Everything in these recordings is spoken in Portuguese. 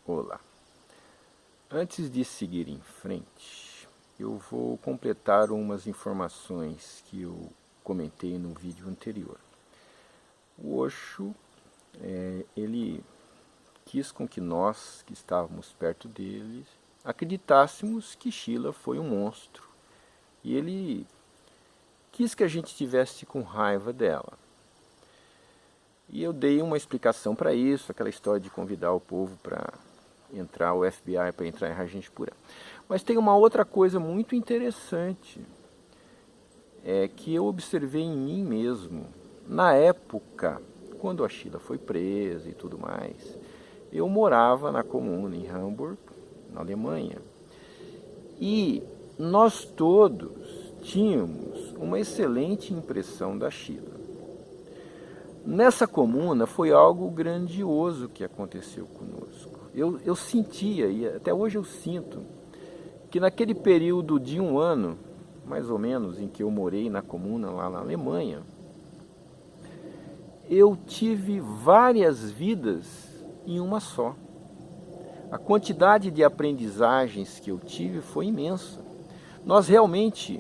Olá. Antes de seguir em frente, eu vou completar umas informações que eu comentei no vídeo anterior. O Osho, ele quis com que nós, que estávamos perto dele, acreditássemos que Shila foi um monstro. E ele quis que a gente tivesse com raiva dela. E eu dei uma explicação para isso, aquela história de convidar o povo para entrar, o FBI para entrar em Rajanjipura. Mas tem uma outra coisa muito interessante, que eu observei em mim mesmo. Na época, quando a Shila foi presa e tudo mais, eu morava na comuna em Hamburg, na Alemanha, e nós todos tínhamos uma excelente impressão da Shila. Nessa comuna foi algo grandioso que aconteceu conosco. Eu sentia, e até hoje eu sinto, que naquele período de 1 ano, mais ou menos, em que eu morei na comuna lá na Alemanha, eu tive várias vidas em uma só. A quantidade de aprendizagens que eu tive foi imensa. Nós realmente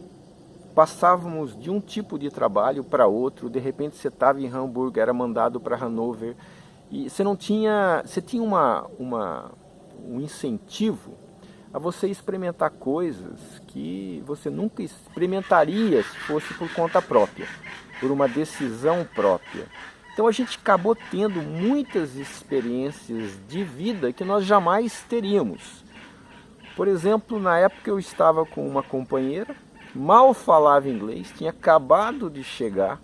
passávamos de um tipo de trabalho para outro, de repente você estava em Hamburgo, era mandado para Hannover, e você não tinha, você tinha um incentivo a você experimentar coisas que você nunca experimentaria se fosse por conta própria, por uma decisão própria. Então a gente acabou tendo muitas experiências de vida que nós jamais teríamos. Por exemplo, na época eu estava com uma companheira, mal falava inglês, tinha acabado de chegar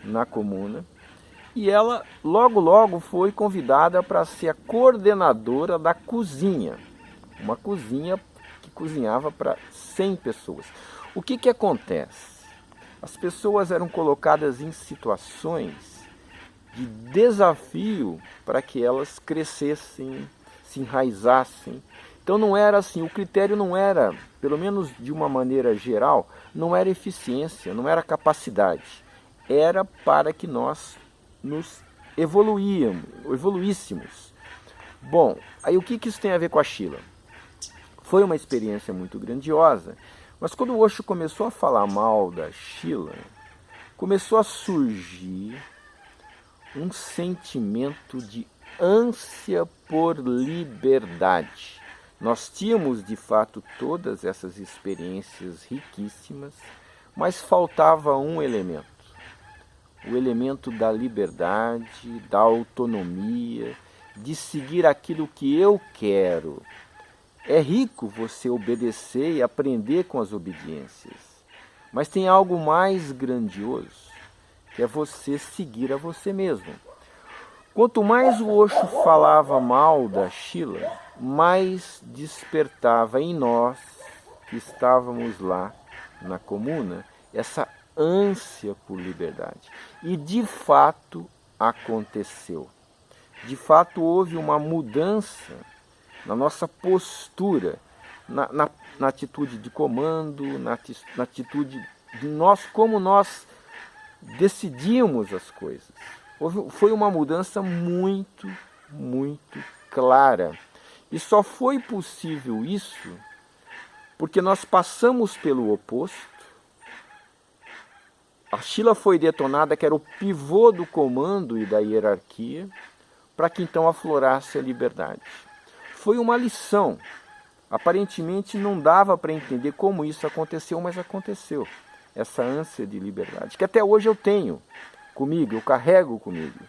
na comuna, e ela logo foi convidada para ser a coordenadora da cozinha. Uma cozinha que cozinhava para 100 pessoas. O que acontece? As pessoas eram colocadas em situações de desafio para que elas crescessem, se enraizassem. Então não era assim, o critério não era, pelo menos de uma maneira geral, não era eficiência, não era capacidade. Era para que nós nos evoluíssemos. Bom, aí o que isso tem a ver com a Shila? Foi uma experiência muito grandiosa, mas quando o Osho começou a falar mal da Shila, começou a surgir um sentimento de ânsia por liberdade. Nós tínhamos de fato todas essas experiências riquíssimas, mas faltava um elemento. O elemento da liberdade, da autonomia, de seguir aquilo que eu quero. É rico você obedecer e aprender com as obediências, mas tem algo mais grandioso, que é você seguir a você mesmo. Quanto mais o Osho falava mal da Shila, mais despertava em nós, que estávamos lá na comuna, essa ânsia por liberdade. E de fato aconteceu. De fato houve uma mudança na nossa postura, na atitude de comando, na atitude de nós, como nós decidimos as coisas. Foi uma mudança muito clara. E só foi possível isso porque nós passamos pelo oposto. A Shila foi detonada, que era o pivô do comando e da hierarquia, para que então aflorasse a liberdade. Foi uma lição. Aparentemente não dava para entender como isso aconteceu, mas aconteceu. Essa ânsia de liberdade, que até hoje eu tenho comigo, eu carrego comigo.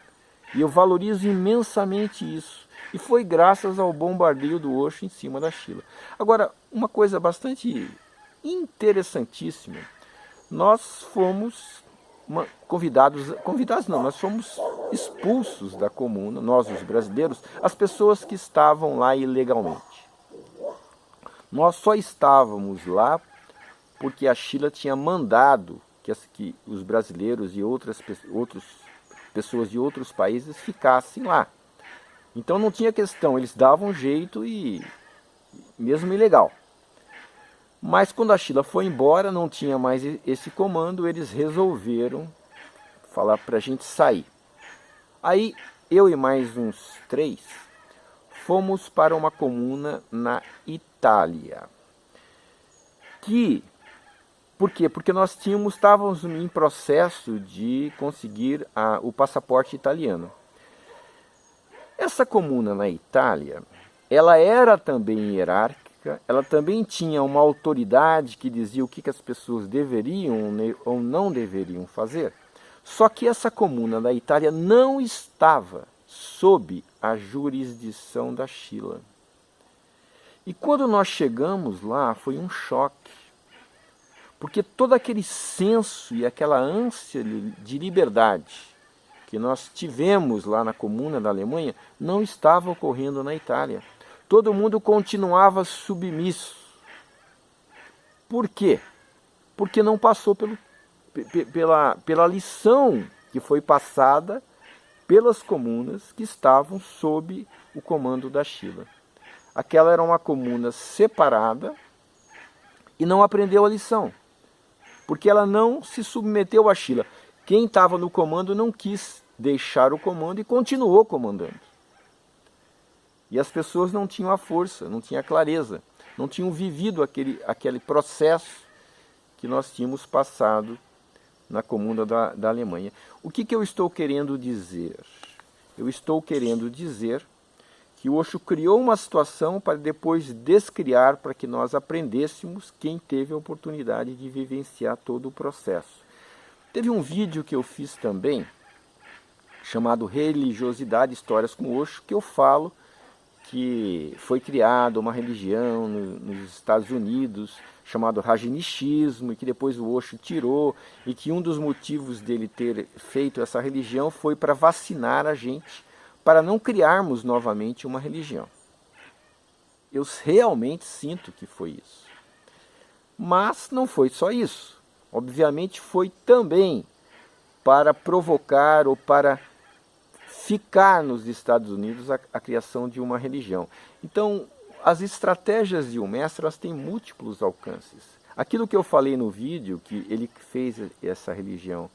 E eu valorizo imensamente isso. E foi graças ao bombardeio do Osho em cima da Shila. Agora, uma coisa bastante interessantíssima. Nós fomos convidados não, nós fomos expulsos da comuna, nós os brasileiros, as pessoas que estavam lá ilegalmente. Nós só estávamos lá porque a Shila tinha mandado que os brasileiros e outras pessoas de outros países ficassem lá. Então não tinha questão, eles davam jeito e mesmo ilegal. Mas quando a Shila foi embora, não tinha mais esse comando, eles resolveram falar para a gente sair. Aí eu e mais uns 3 fomos para uma comuna na Itália. Por quê? Porque nós estávamos em processo de conseguir o passaporte italiano. Essa comuna na Itália, ela era também hierárquica, ela também tinha uma autoridade que dizia o que as pessoas deveriam ou não deveriam fazer. Só que essa comuna da Itália não estava sob a jurisdição da Scila. E quando nós chegamos lá, foi um choque. Porque todo aquele senso e aquela ânsia de liberdade que nós tivemos lá na comuna da Alemanha não estava ocorrendo na Itália. Todo mundo continuava submisso. Por quê? Porque não passou pela lição que foi passada pelas comunas que estavam sob o comando da Scila. Aquela era uma comuna separada e não aprendeu a lição, porque ela não se submeteu à Scila. Quem estava no comando não quis deixar o comando e continuou comandando. E as pessoas não tinham a força, não tinham a clareza, não tinham vivido aquele processo que nós tínhamos passado na comuna da Alemanha. O que eu estou querendo dizer? Eu estou querendo dizer que o Osho criou uma situação para depois descriar, para que nós aprendêssemos, quem teve a oportunidade de vivenciar todo o processo. Teve um vídeo que eu fiz também, chamado Religiosidade, Histórias com Osho, que eu falo que foi criada uma religião nos Estados Unidos, chamado Rajneeshismo, e que depois o Osho tirou, e que um dos motivos dele ter feito essa religião foi para vacinar a gente, para não criarmos novamente uma religião. Eu realmente sinto que foi isso. Mas não foi só isso. Obviamente foi também para provocar ou para ficar nos Estados Unidos a criação de uma religião. Então, as estratégias de um mestre, elas têm múltiplos alcances. Aquilo que eu falei no vídeo, que ele fez essa religião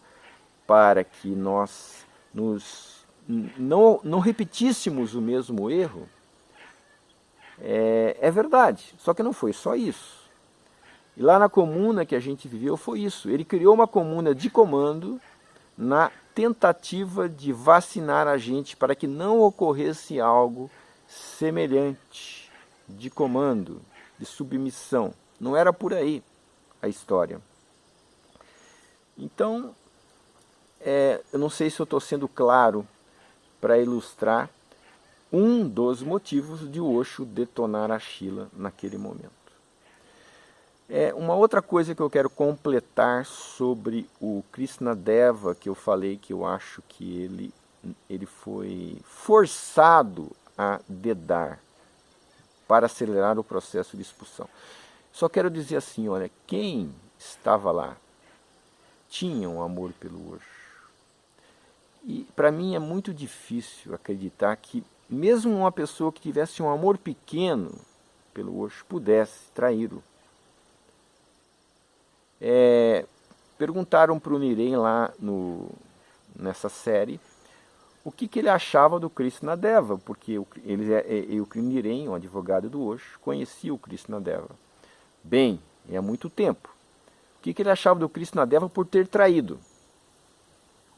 para que nós não repetíssemos o mesmo erro, é verdade. Só que não foi só isso. E lá na comuna que a gente viveu foi isso. Ele criou uma comuna de comando na tentativa de vacinar a gente para que não ocorresse algo semelhante de comando, de submissão. Não era por aí a história. Então, eu não sei se eu estou sendo claro para ilustrar um dos motivos de Osho detonar a Scila naquele momento. Uma outra coisa que eu quero completar sobre o Krishnadeva, que eu falei que eu acho que ele foi forçado a dedar para acelerar o processo de expulsão. Só quero dizer assim, olha, quem estava lá tinha um amor pelo Osho. E para mim é muito difícil acreditar que mesmo uma pessoa que tivesse um amor pequeno pelo Osho pudesse traí-lo. Perguntaram para o Niren lá nessa série o que ele achava do Krishnadeva, porque o Niren, o advogado do Osho, conhecia o Krishnadeva bem, e há muito tempo. O que ele achava do Krishnadeva por ter traído.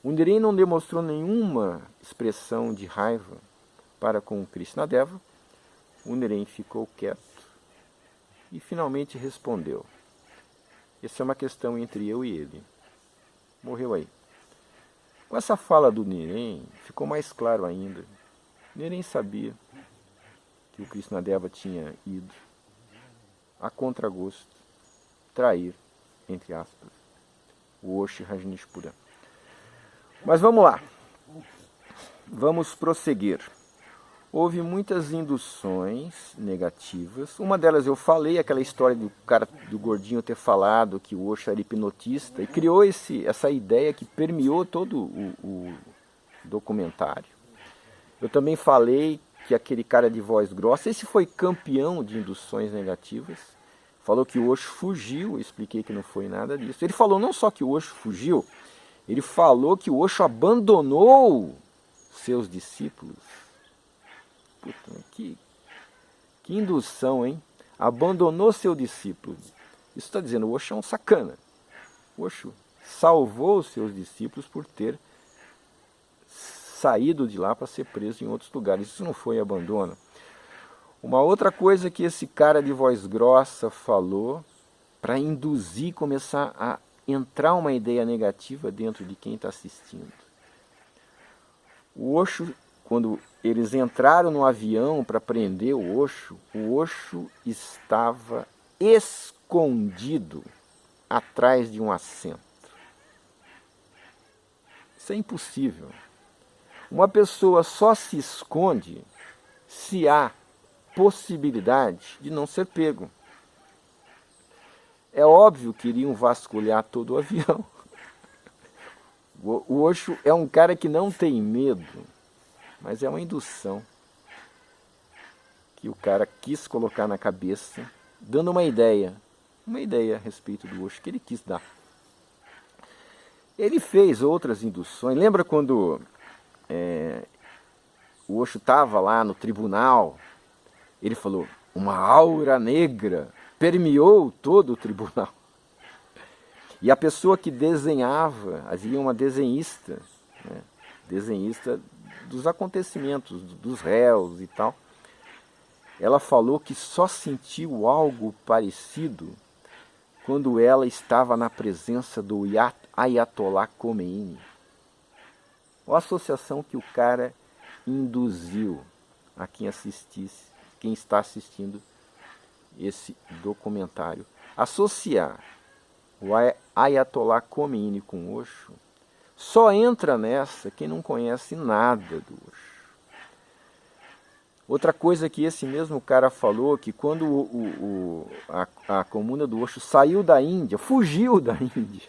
O Niren não demonstrou nenhuma expressão de raiva para com o Krishnadeva. O Niren ficou quieto e finalmente respondeu: essa é uma questão entre eu e ele. Morreu aí. Com essa fala do Niren, ficou mais claro ainda. Niren sabia que o Krishnadeva tinha ido, a contragosto, trair, entre aspas, o Osho Rajneeshpuram. Mas vamos lá. Vamos prosseguir. Houve muitas induções negativas. Uma delas eu falei, aquela história do gordinho ter falado que o Osho era hipnotista e criou essa ideia que permeou todo o documentário. Eu também falei que aquele cara de voz grossa, esse foi campeão de induções negativas. Falou que o Osho fugiu, eu expliquei que não foi nada disso. Ele falou não só que o Osho fugiu, ele falou que o Osho abandonou seus discípulos. Puta, Que indução, hein? Abandonou seu discípulo. Isso está dizendo, o Osho é um sacana. O Osho salvou os seus discípulos por ter saído de lá para ser preso em outros lugares. Isso não foi abandono. Uma outra coisa que esse cara de voz grossa falou para induzir, começar a entrar uma ideia negativa dentro de quem está assistindo. O Osho, quando eles entraram no avião para prender o Osho estava escondido atrás de um assento. Isso é impossível. Uma pessoa só se esconde se há possibilidade de não ser pego. É óbvio que iriam vasculhar todo o avião. O Osho é um cara que não tem medo, mas é uma indução que o cara quis colocar na cabeça, dando uma ideia a respeito do Osho que ele quis dar. Ele fez outras induções. Lembra quando o Osho estava lá no tribunal? Ele falou, uma aura negra permeou todo o tribunal. E a pessoa que desenhava, havia uma desenhista, né, desenhista dos acontecimentos, dos réus e tal, ela falou que só sentiu algo parecido quando ela estava na presença do Ayatollah Khomeini. A associação que o cara induziu a quem assistisse, quem está assistindo esse documentário. Associar o Ayatollah Khomeini com Osho, só entra nessa quem não conhece nada do Osho. Outra coisa que esse mesmo cara falou, que quando a comuna do Osho saiu da Índia, fugiu da Índia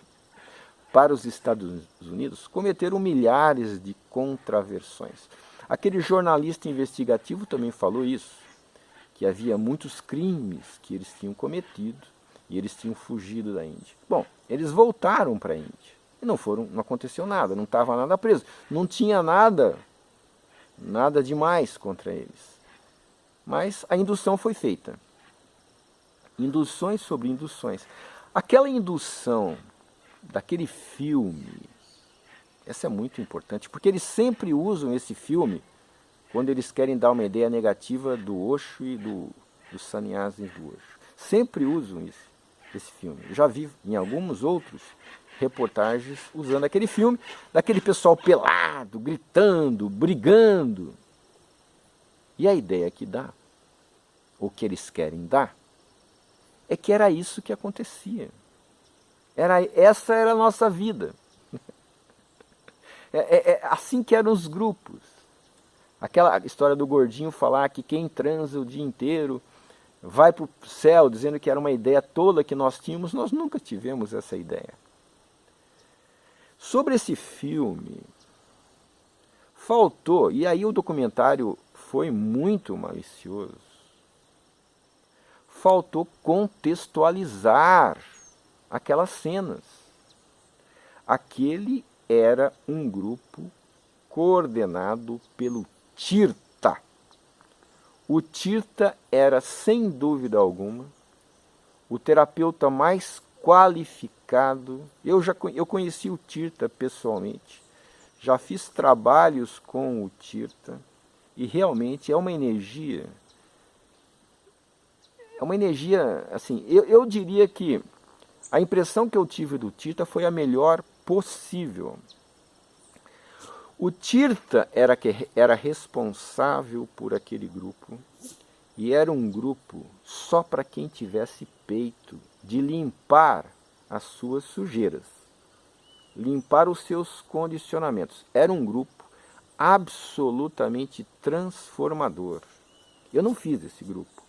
para os Estados Unidos, cometeram milhares de contraversões. Aquele jornalista investigativo também falou isso, que havia muitos crimes que eles tinham cometido e eles tinham fugido da Índia. Bom, eles voltaram para a Índia e não aconteceu nada, não estava nada preso, não tinha nada demais contra eles. Mas a indução foi feita. Induções sobre induções. Aquela indução daquele filme, essa é muito importante, porque eles sempre usam esse filme quando eles querem dar uma ideia negativa do Osho e dos sannyasis do Osho. Sempre usam esse filme. Eu já vi em alguns outros reportagens usando aquele filme, daquele pessoal pelado, gritando, brigando. E a ideia que dá, ou que eles querem dar, é que era isso que acontecia. Essa era a nossa vida. É assim que eram os grupos. Aquela história do gordinho falar que quem transa o dia inteiro vai para o céu, dizendo que era uma ideia tola que nós tínhamos, nós nunca tivemos essa ideia. Sobre esse filme, faltou, e aí o documentário foi muito malicioso, faltou contextualizar aquelas cenas. Aquele era um grupo coordenado pelo Tirtha. O Tirtha era, sem dúvida alguma, o terapeuta mais qualificado. Eu conheci o Tirtha pessoalmente, já fiz trabalhos com o Tirtha, e realmente é uma energia, assim, eu diria que a impressão que eu tive do Tirtha foi a melhor possível. O Tirtha era responsável por aquele grupo, e era um grupo só para quem tivesse peito de limpar as suas sujeiras, limpar os seus condicionamentos. Era um grupo absolutamente transformador. Eu não fiz esse grupo.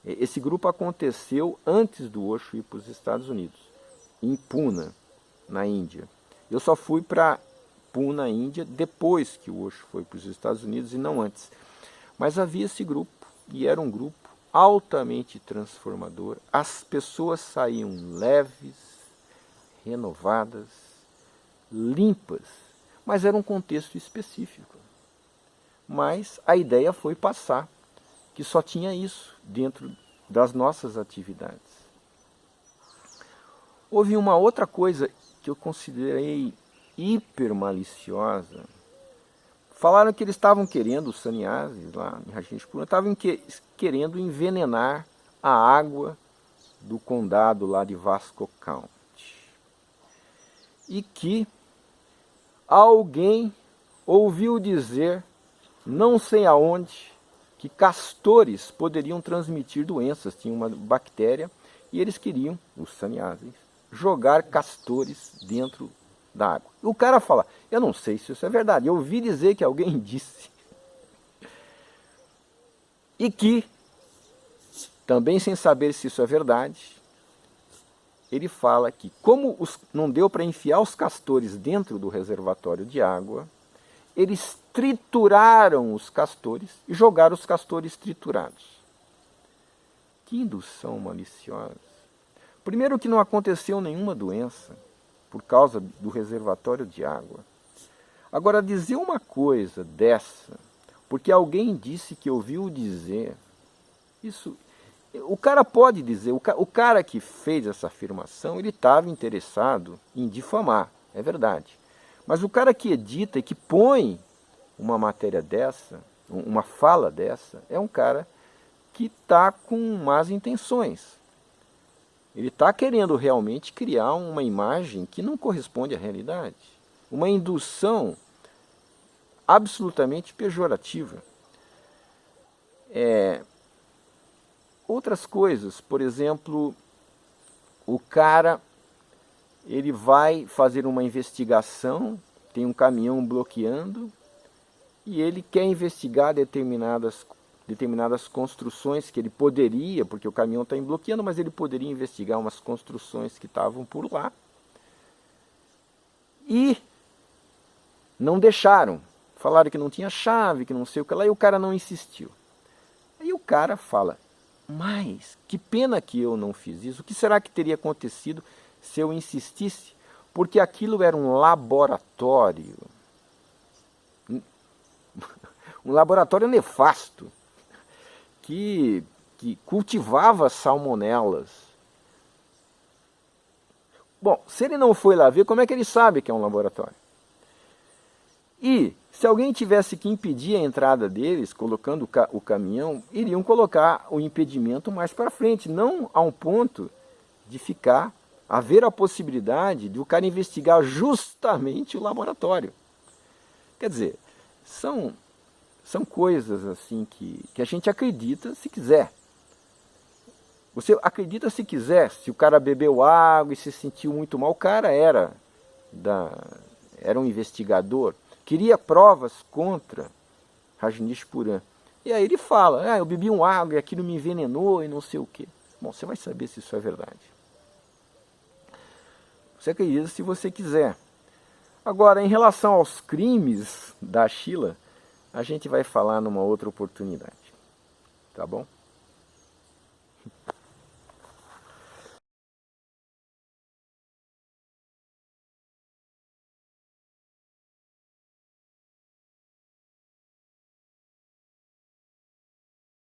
Esse grupo aconteceu antes do Osho ir para os Estados Unidos, em Pune, na Índia. Eu só fui para Pune, Índia, depois que o Osho foi para os Estados Unidos e não antes. Mas havia esse grupo, e era um grupo altamente transformador. As pessoas saíam leves, renovadas, limpas, mas era um contexto específico. Mas a ideia foi passar que só tinha isso, dentro das nossas atividades. Houve uma outra coisa que eu considerei hiper maliciosa. Falaram que eles estavam querendo, os sannyasis lá em Rajneshpura, estavam querendo envenenar a água do condado lá de Vasco County. E que alguém ouviu dizer, não sei aonde, que castores poderiam transmitir doenças. Tinha uma bactéria e eles queriam, os sannyasis, jogar castores dentro da água. E o cara fala, eu não sei se isso é verdade, eu ouvi dizer que alguém disse. E que, também sem saber se isso é verdade, ele fala que como não deu para enfiar os castores dentro do reservatório de água, eles trituraram os castores e jogaram os castores triturados. Que indução maliciosa. Primeiro que não aconteceu nenhuma doença por causa do reservatório de água. Agora, dizer uma coisa dessa, porque alguém disse que ouviu dizer, isso, o cara pode dizer, o cara que fez essa afirmação, ele estava interessado em difamar, é verdade. Mas o cara que edita e que põe uma matéria dessa, uma fala dessa, é um cara que está com más intenções. Ele está querendo realmente criar uma imagem que não corresponde à realidade. Uma indução absolutamente pejorativa. Outras coisas, por exemplo, o cara ele vai fazer uma investigação, tem um caminhão bloqueando, e ele quer investigar determinadas construções que ele poderia, porque o caminhão está bloqueando, mas ele poderia investigar umas construções que estavam por lá. E não deixaram. Falaram que não tinha chave, que não sei o que lá, e o cara não insistiu. Aí o cara fala, mas que pena que eu não fiz isso. O que será que teria acontecido se eu insistisse? Porque aquilo era um laboratório. Um laboratório nefasto. Que cultivava salmonelas. Bom, se ele não foi lá ver, como é que ele sabe que é um laboratório? E se alguém tivesse que impedir a entrada deles, colocando o caminhão, iriam colocar o impedimento mais para frente, não a um ponto de haver a possibilidade de o cara investigar justamente o laboratório. Quer dizer, são coisas assim que a gente acredita se quiser. Você acredita se quiser, se o cara bebeu água e se sentiu muito mal, o cara era um investigador, queria provas contra Rajneshpura. E aí ele fala, eu bebi um água e aquilo me envenenou e não sei o quê. Bom, você vai saber se isso é verdade. Você acredita se você quiser. Agora, em relação aos crimes da Sheila, a gente vai falar numa outra oportunidade. Tá bom?